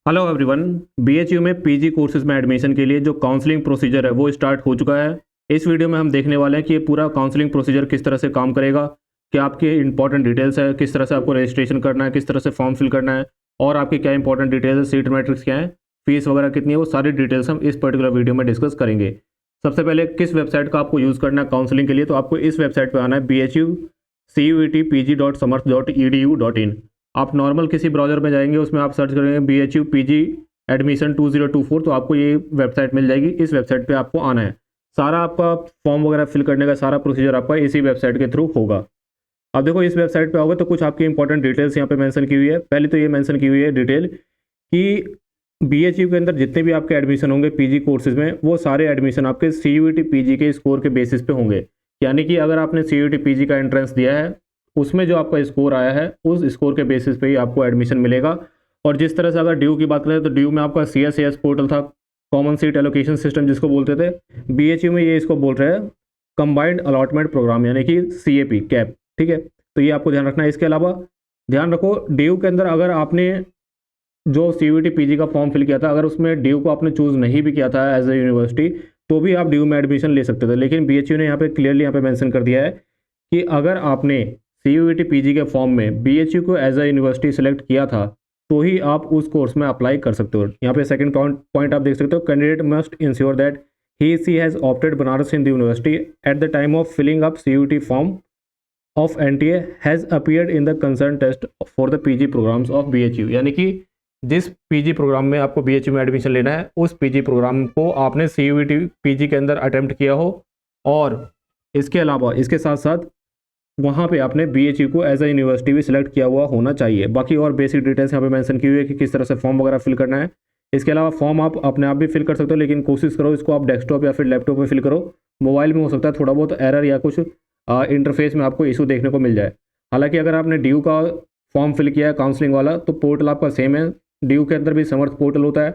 Hello everyone. BHU में PG courses में admission के लिए जो काउंसलिंग प्रोसीजर है वो स्टार्ट हो चुका है। इस वीडियो में हम देखने वाले हैं कि ये पूरा काउंसलिंग प्रोसीजर किस तरह से काम करेगा, क्या आपके इंपॉर्टेंट डिटेल्स है, किस तरह से आपको रजिस्ट्रेशन करना है, किस तरह से फॉर्म फिल करना है और आपकी क्या इंपॉर्टेंट डिटेल्स है, सीट मैट्रिक्स क्या है, फीस वगैरह कितनी है, वो सारी डिटेल्स हम इस पर्टिकुलर वीडियो में डिस्कस करेंगे। सबसे पहले किस वेबसाइट का आपको यूज़ करना है काउंसलिंग के लिए, तो आपको इस वेबसाइट पर आना है BHUCUETPG.samarth.edu.in। आप नॉर्मल किसी ब्राउज़र में जाएंगे, उसमें आप सर्च करेंगे BHUPG एडमिशन 2024, तो आपको ये वेबसाइट मिल जाएगी। इस वेबसाइट पे आपको आना है। सारा आपका फॉर्म वगैरह फिल करने का सारा प्रोसीजर आपका इसी वेबसाइट के थ्रू होगा। अब देखो, इस वेबसाइट पे आओगे तो कुछ आपकी इंपॉर्टेंट डिटेल्स यहाँ पे मेंशन की हुई है। पहले तो ये मेंशन की हुई है डिटेल कि बीएचयू के अंदर जितने भी आपके एडमिशन होंगे पीजी कोर्सेज में, वो सारे एडमिशन आपके सीयूईटी पीजी के स्कोर के बेसिस पे होंगे। यानी कि अगर आपने सीयूईटी पीजी का एंट्रेंस दिया है, उसमें जो आपका स्कोर आया है उस स्कोर के बेसिस पे ही आपको एडमिशन मिलेगा। और जिस तरह से अगर ड्यू की बात करें तो ड्यू में आपका CSAS पोर्टल था, कॉमन सीट एलोकेशन सिस्टम जिसको बोलते थे। बीएचयू में ये इसको बोल रहे हैं कंबाइंड अलॉटमेंट प्रोग्राम, यानी कि CAP कैप। ठीक है, तो ये आपको ध्यान रखना है। इसके अलावा ध्यान रखो, ड्यू के अंदर अगर आपने जो CUET पीजी का फॉर्म फिल किया था, अगर उसमें ड्यू को आपने चूज़ नहीं भी किया था एज ए यूनिवर्सिटी, तो भी आप ड्यू में एडमिशन ले सकते थे। लेकिन बीएचयू ने यहाँ पे क्लियरली यहाँ पे मेंशन कर दिया है कि अगर आपने CUET पीजी के फॉर्म में बीएचयू को एज ए यूनिवर्सिटी सेलेक्ट किया था, तो ही आप उस कोर्स में अप्लाई कर सकते हो। यहाँ पे सेकंड पॉइंट आप देख सकते हो, candidate must ensure that he she has opted Banaras Hindu University at the time of filling up CUET form of NTA has appeared in the concern test for the PG programs of BHU। यानी कि जिस PG programme में आपको BHU में admission लेना है, उस PG programme को आपने CUET पीजी के अंदर अटेम्प्ट किया हो, और इसके अलावा इसके साथ साथ वहाँ पे आपने BHU को एज ए यूनिवर्सिटी भी सिलेक्ट किया हुआ होना चाहिए। बाकी और बेसिक डिटेल्स यहाँ पे मेंशन की हुई है कि किस तरह से फॉर्म वगैरह फिल करना है। इसके अलावा फॉर्म आप अपने आप भी फिल कर सकते हो, लेकिन कोशिश करो इसको आप डेस्कटॉप या फिर लैपटॉप पे फिल करो। मोबाइल में हो सकता है थोड़ा बहुत एरर या कुछ इंटरफेस में आपको इशू देखने को मिल जाए। हालांकि अगर आपने ड्यू का फॉर्म फिल किया है काउंसलिंग वाला, तो पोर्टल आपका सेम है। ड्यू के अंदर भी समर्थ पोर्टल होता है,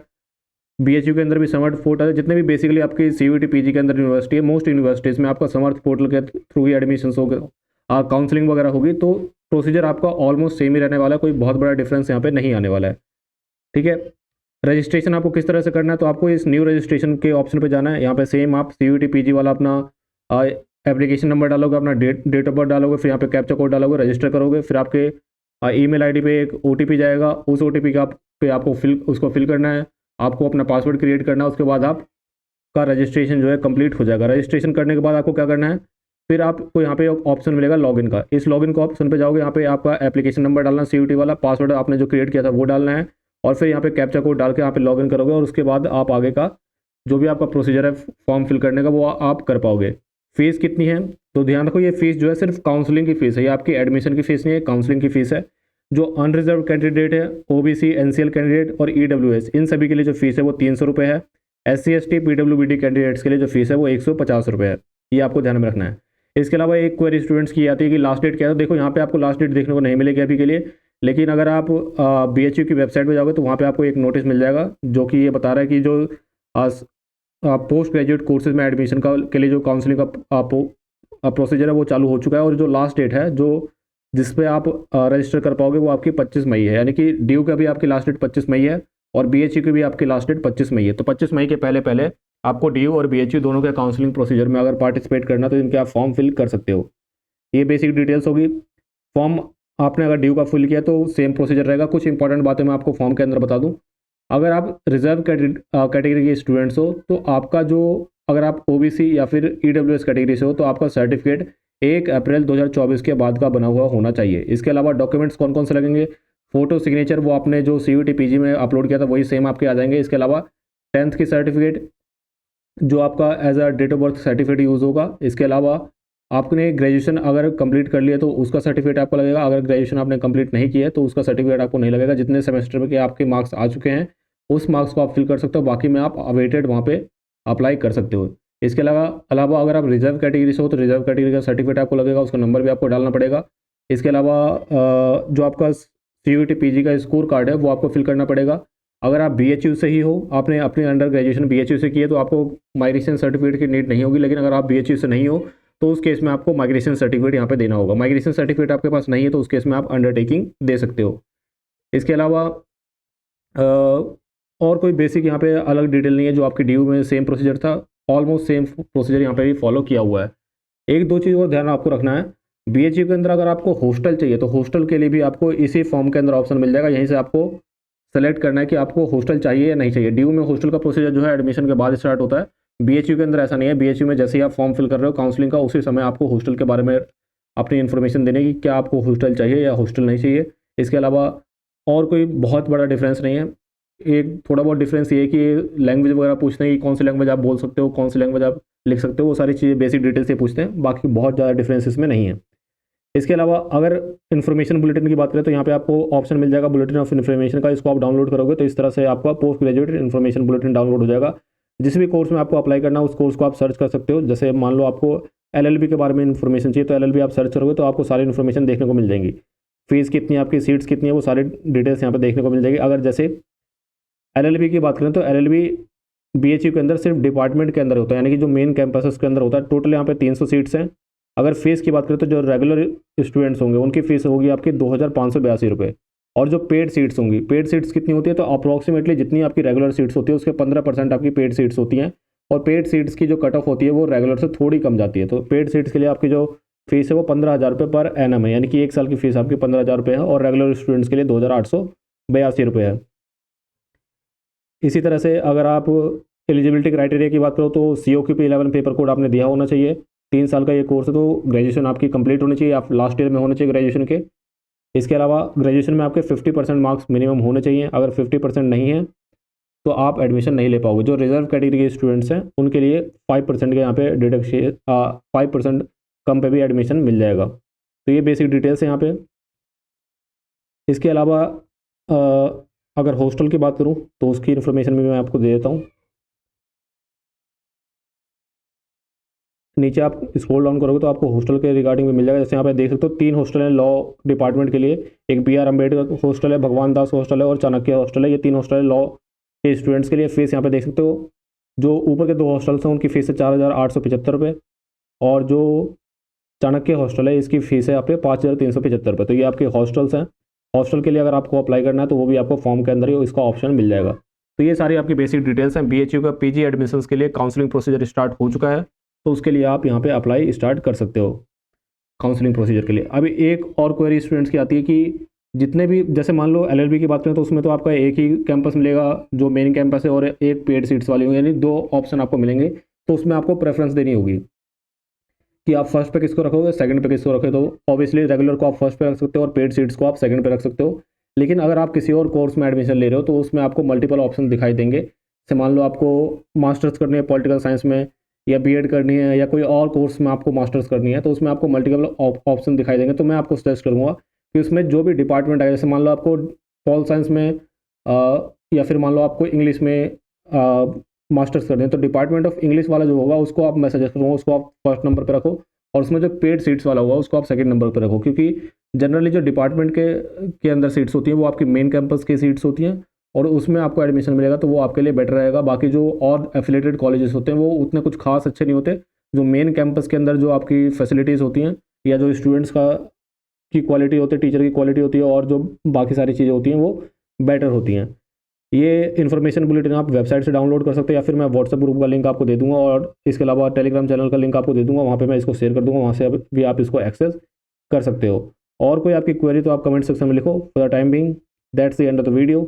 BHU के अंदर भी समर्थ पोर्टल है। जितने भी बेसिकली आपकी CUET पीजी के अंदर यूनिवर्सिटी है, मोस्ट यूनिवर्सिटीज़ में आपका समर्थ पोर्टल के थ्रू ही एडमिशन होगा, काउंसलिंग वगैरह होगी। तो प्रोसीजर आपका ऑलमोस्ट सेम ही रहने वाला है, कोई बहुत बड़ा डिफरेंस यहाँ पे नहीं आने वाला है। ठीक है, रजिस्ट्रेशन आपको किस तरह से करना है, तो आपको इस न्यू रजिस्ट्रेशन के ऑप्शन पे जाना है। यहाँ पे सेम आप CUET पीजी वाला अपना एप्लीकेशन नंबर डालोगे, अपना डेट ऑफ बर्थ डालोगे, फिर यहाँ पे कैप्चा कोड डालोगे, रजिस्टर करोगे। फिर आपके ईमेल आईडी पे एक OTP जाएगा, उस OTP का पे आपको उसको फिल करना है। आपको अपना पासवर्ड क्रिएट करना है। उसके बाद आपका रजिस्ट्रेशन जो है कंप्लीट हो जाएगा। रजिस्ट्रेशन करने के बाद आपको क्या करना है, फिर आपको यहाँ पे ऑप्शन मिलेगा लॉगिन का। इस लॉगिन का ऑप्शन पे जाओगे, यहाँ पे आपका एप्लीकेशन नंबर डालना, CUET वाला पासवर्ड आपने जो क्रिएट किया था वो डालना है, और फिर यहाँ पे कैप्चा कोड डाल के यहाँ पे लॉगिन करोगे, और उसके बाद आप आगे का जो भी आपका प्रोसीजर है फॉर्म फिल करने का वो आप कर पाओगे। फीस कितनी है, तो ध्यान रखो, ये फीस जो है सिर्फ काउंसलिंग की फीस है, ये आपकी एडमिशन की फीस नहीं है, काउंसलिंग की फीस है। जो अनरिजर्व कैंडिडेट है, OBC NCL कैंडिडेट और EWS, इन सभी के लिए जो फीस है वो 300 रुपये है। SC ST PWBD कैंडिडेट्स के लिए जो फीस है वो 150 रुपये है। ये आपको ध्यान में रखना है। इसके अलावा एक क्वेरी स्टूडेंट्स की आती है कि लास्ट डेट क्या है। तो देखो, यहाँ पे आपको लास्ट डेट देखने को नहीं मिलेगी अभी के लिए, लेकिन अगर आप BHU की वेबसाइट पर जाओगे तो वहाँ पर आपको एक नोटिस मिल जाएगा जो कि ये बता रहा है कि जो पोस्ट ग्रेजुएट कोर्सेज में एडमिशन के लिए जो काउंसलिंग का प्रोसीजर है वो चालू हो चुका है। और जो लास्ट डेट है जो जिस पे आप रजिस्टर कर पाओगे वो आपकी 25 मई है। यानी कि ड्यू का भी आपकी लास्ट डेट 25 मई है, और BHU की भी आपकी लास्ट डेट 25 मई है। तो 25 मई के पहले पहले आपको ड्यू और BHU दोनों के काउंसलिंग प्रोसीजर में अगर पार्टिसिपेट करना, तो इनके आप फॉर्म फिल कर सकते हो। ये बेसिक डिटेल्स होगी। फॉर्म आपने अगर ड्यू का फिल किया तो सेम प्रोसीजर रहेगा। कुछ इंपॉर्टेंट बातें मैं आपको फॉर्म के अंदर बता दूँ। अगर आप रिजर्व कैटेगरी के स्टूडेंट्स हो, तो आपका जो, अगर आप OBC या फिर EWS कैटेगरी से हो, तो आपका सर्टिफिकेट 1 अप्रैल 2024 के बाद का बना हुआ होना चाहिए। इसके अलावा डॉक्यूमेंट्स कौन कौन से लगेंगे, फोटो सिग्नेचर वो आपने जो CUET पीजी में अपलोड किया था वही सेम आपके आ जाएंगे। इसके अलावा 10th की सर्टिफिकेट जो आपका as a date of birth certificate use होगा। इसके अलावा आपने ग्रेजुएशन अगर कंप्लीट कर लिया तो उसका सर्टिफिकेट आपको लगेगा। अगर ग्रेजुएशन आपने कंप्लीट नहीं किया है तो उसका सर्टिफिकेट आपको नहीं लगेगा। जितने सेमेस्टर के आपके मार्क्स आ चुके हैं उस मार्क्स को आप फिल कर सकते हो, बाकी में आप अवेटेड वहाँ पे अप्लाई कर सकते हो। इसके अलावा अगर आप रिजर्व कैटेगरी से हो तो रिजर्व कैटेगरी का सर्टिफिकेट आपको लगेगा, उसका नंबर भी आपको डालना पड़ेगा। इसके अलावा जो आपका CUET पीजी का स्कोर कार्ड है वो आपको फिल करना पड़ेगा। अगर आप BHU से ही हो, आपने अपनी अंडर ग्रेजुएशन BHU से की है, तो आपको माइग्रेशन सर्टिफिकेट की नीड नहीं होगी। लेकिन अगर आप BHU से नहीं हो तो उस केस में आपको माइग्रेशन सर्टिफिकेट यहाँ पे देना होगा। माइग्रेशन सर्टिफिकेट आपके पास नहीं है तो उस केस में आप अंडरटेकिंग दे सकते हो। इसके अलावा और कोई बेसिक यहाँ पे अलग डिटेल नहीं है, जो आपकी ड्यू में सेम प्रोसीजर था, ऑलमोस्ट सेम प्रोसीजर यहाँ पे भी फॉलो किया हुआ है। एक दो चीज़ और ध्यान आपको रखना है, बीएचयू के अंदर अगर आपको हॉस्टल चाहिए तो हॉस्टल के लिए भी आपको इसी फॉर्म के अंदर ऑप्शन मिल जाएगा। यहीं से आपको सेलेक्ट करना है कि आपको हॉस्टल चाहिए या नहीं चाहिए। ड्यू में हॉस्टल का प्रोसीजर जो है एडमिशन के बाद स्टार्ट होता है, बीएचयू के अंदर ऐसा नहीं है। बीएचयू में जैसे ही आप फॉर्म फिल कर रहे हो काउंसलिंग का, उसी समय आपको हॉस्टल के बारे में अपनी इन्फॉर्मेशन देने की, क्या आपको हॉस्टल चाहिए या हॉस्टल नहीं चाहिए। इसके अलावा और कोई बहुत बड़ा डिफरेंस नहीं है। एक थोड़ा बहुत डिफरेंस ये है कि लैंग्वेज वगैरह पूछते हैं कि कौन सी लैंग्वेज आप बोल सकते हो, कौन सी लैंग्वेज आप लिख सकते हो, वो सारी चीज़ें बेसिक डिटेल से पूछते हैं, बाकी बहुत ज़्यादा डिफरेंस इसमें नहीं है। इसके अलावा अगर इन्फॉर्मेशन बुलेटिन की बात करें तो यहाँ पे आपको ऑप्शन मिल जाएगा बुलेटिन ऑफ इन्फॉर्मेशन का। इसको आप डाउनलोड करोगे तो इस तरह से आपका post graduate information bulletin download हो जाएगा। जिस भी कोर्स में आपको अप्लाई करना है उस कोर्स को आप सर्च कर सकते हो। जैसे मान लो आपको एलएलबी के बारे में इन्फॉर्मेशन चाहिए तो एलएलबी आप सर्च करोगे तो आपको सारी इन्फॉर्मेशन देखने को मिल जाएगी। फीस कितनी है, आपकी सीट्स कितनी है, वो सारी डिटेल्स यहाँ पर देखने को मिल जाएगी। अगर जैसे एलएलबी की बात करें तो एलएलबी बीएचयू के अंदर सिर्फ डिपार्टमेंट के अंदर होता है, यानी कि जो मेन कैंपस के अंदर होता है। टोटल यहाँ पे 300 सीट्स हैं। अगर फीस की बात करें तो जो रेगुलर स्टूडेंट्स होंगे उनकी फीस होगी आपकी 2582 रुपये। और जो पेड सीट्स होंगी, पेड सीट्स कितनी होती है तो अप्रॉक्सीमेटली जितनी आपकी रेगुलर सीट्स होती है उसके 15% आपकी पेड सीट्स होती हैं। और पेड सीट्स की जो कट ऑफ होती है वो रेगुलर से थोड़ी कम जाती है। तो पेड सीट्स के लिए आपकी जो फीस है वो 15,000 रुपये पर एनम है, यानी कि एक साल की फीस आपकी 15,000 रुपये है। और रेगुलर स्टूडेंट्स के लिए 2,882 रुपये है। इसी तरह से अगर आप एलिजिबिलिटी क्राइटेरिया की बात करो तो COQP11 पेपर कोड आपने दिया होना चाहिए। 3 साल का ये कोर्स है तो ग्रेजुएशन आपकी कंप्लीट होनी चाहिए, आप लास्ट ईयर में होने चाहिए ग्रेजुएशन के। इसके अलावा ग्रेजुएशन में आपके 50% मार्क्स मिनिमम होने चाहिए। अगर 50% नहीं है तो आप एडमिशन नहीं ले पाओगे। जो रिजर्व कैटेगरी के स्टूडेंट्स हैं उनके लिए 5% के यहाँ पे डिडक्शन 5% कम पे भी एडमिशन मिल जाएगा। तो ये बेसिक डिटेल्स है यहाँ पे। इसके अलावा अगर हॉस्टल की बात करूँ तो उसकी इन्फॉर्मेशन भी मैं आपको दे देता हूँ। नीचे आप स्क्रॉल डाउन करोगे तो आपको हॉस्टल के रिगार्डिंग में मिल जाएगा। जैसे यहाँ पे देख सकते हो 3 हॉस्टल हैं लॉ डिपार्टमेंट के लिए। एक BR अम्बेडकर हॉस्टल है, भगवान दास हॉस्टल है और चाणक्य हॉस्टल है। ये 3 हॉस्टल है लॉ के स्टूडेंट्स के लिए। फीस यहाँ पे देख सकते हो, जो ऊपर के 2 हॉस्टल्स हैं उनकी फ़ीस है 4,875 रुपये। और जो चाणक्य हॉस्टल है इसकी फ़ीस है आपके 5,375 रुपये। तो ये आपके हॉस्टल्स हैं। हॉस्टल के लिए अगर आपको अप्लाई करना है तो वो भी आपको फॉर्म के अंदर ही इसका ऑप्शन मिल जाएगा। तो ये सारी आपकी बेसिक डिटेल्स हैं। BHU का PG एडमिशन्स के लिए काउंसलिंग प्रोसीजर स्टार्ट हो चुका है, तो उसके लिए आप यहाँ पे अप्लाई स्टार्ट कर सकते हो काउंसलिंग प्रोसीजर के लिए। अभी एक और क्वेरी स्टूडेंट्स की आती है कि जितने भी, जैसे मान लो LLB की बात करें तो उसमें तो आपका एक ही कैंपस मिलेगा जो मेन कैंपस है और एक पेड सीट्स वाली होंगी, यानी 2 ऑप्शन आपको मिलेंगे। तो उसमें आपको प्रेफरेंस देनी होगी कि आप फर्स्ट पे किसको रखोगे, सेकंड पे किसको रखोगे। तो ऑब्वियसली रेगुलर को आप फर्स्ट पे रख सकते हो और पेड सीट्स को आप सेकंड पे रख सकते हो। लेकिन अगर आप किसी और कोर्स में एडमिशन ले रहे हो तो उसमें आपको मल्टीपल ऑप्शन दिखाई देंगे। जैसे मान लो आपको मास्टर्स करनी है पॉलिटिकल साइंस में, या BEd करनी है, या कोई और कोर्स में आपको मास्टर्स करनी है, तो उसमें आपको मल्टीपल ऑप्शन दिखाई देंगे। तो मैं आपको सजेस्ट करूँगा कि उसमें जो भी डिपार्टमेंट आए, जैसे मान लो आपको पॉल साइंस में या फिर मान लो आपको इंग्लिश में मास्टर्स करनी है, तो डिपार्टमेंट ऑफ इंग्लिश वाला जो होगा उसको आप, मैं सजेस्ट करूँगा उसको आप फर्स्ट नंबर पर रखो। और उसमें जो पेड सीट्स वाला होगा उसको आप सेकंड नंबर पर रखो, क्योंकि जनरली जो डिपार्टमेंट के अंदर सीट्स होती हैं वो आपकी मेन कैंपस की सीट्स होती हैं और उसमें आपको एडमिशन मिलेगा, तो वो आपके लिए बेटर रहेगा। बाकी जो और एफिलेटेड कॉलेजेस होते हैं वो उतने कुछ खास अच्छे नहीं होते। जो मेन कैंपस के अंदर जो आपकी फैसिलिटीज़ होती हैं या जो स्टूडेंट्स की क्वालिटी होती है, टीचर की क्वालिटी होती है और जो बाकी सारी चीज़ें होती हैं वो बेटर होती हैं। ये इन्फॉर्मेशन बुलेटिन आप वेबसाइट से डाउनलोड कर सकते हो या फिर मैं व्हाट्सएप ग्रुप का लिंक आपको दे दूंगा और इसके अलावा टेलीग्राम चैनल का लिंक आपको दे दूंगा, वहाँ पे मैं इसको शेयर कर दूंगा, वहाँ से भी आप इसको एक्सेस कर सकते हो। और कोई आपकी क्वेरी तो आप कमेंट सेक्शन में लिखो। For the time being that's the end of the video.